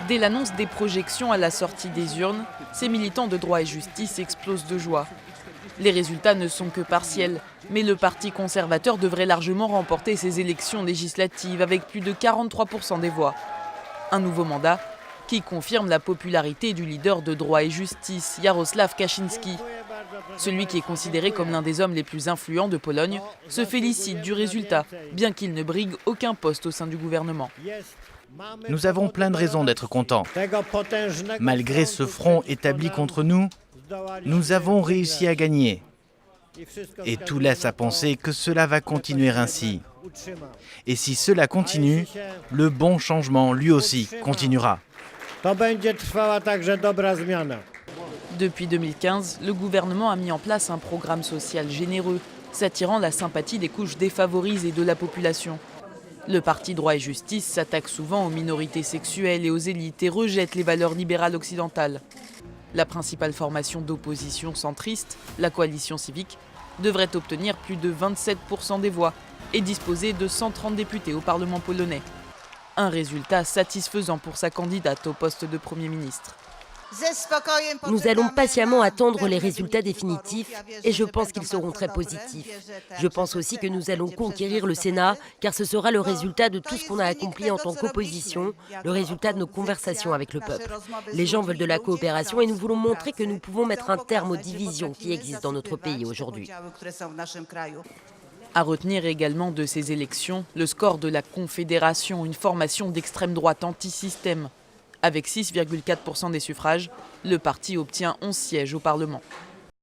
Dès l'annonce des projections à la sortie des urnes, ces militants de droit et justice explosent de joie. Les résultats ne sont que partiels, mais le Parti conservateur devrait largement remporter ces élections législatives avec plus de 43% des voix. Un nouveau mandat qui confirme la popularité du leader de droit et justice, Jarosław Kaczyński. Celui qui est considéré comme l'un des hommes les plus influents de Pologne se félicite du résultat, bien qu'il ne brigue aucun poste au sein du gouvernement. Nous avons plein de raisons d'être contents. Malgré ce front établi contre nous, nous avons réussi à gagner. Et tout laisse à penser que cela va continuer ainsi. Et si cela continue, le bon changement, lui aussi, continuera. Depuis 2015, le gouvernement a mis en place un programme social généreux, s'attirant la sympathie des couches défavorisées de la population. Le parti Droit et Justice s'attaque souvent aux minorités sexuelles et aux élites et rejette les valeurs libérales occidentales. La principale formation d'opposition centriste, la coalition civique, devrait obtenir plus de 27% des voix et disposer de 130 députés au Parlement polonais. Un résultat satisfaisant pour sa candidate au poste de Premier ministre. Nous allons patiemment attendre les résultats définitifs et je pense qu'ils seront très positifs. Je pense aussi que nous allons conquérir le Sénat car ce sera le résultat de tout ce qu'on a accompli en tant qu'opposition, le résultat de nos conversations avec le peuple. Les gens veulent de la coopération et nous voulons montrer que nous pouvons mettre un terme aux divisions qui existent dans notre pays aujourd'hui. À retenir également de ces élections, le score de la Confédération, une formation d'extrême droite anti-système. Avec 6,4% des suffrages, le parti obtient 11 sièges au Parlement.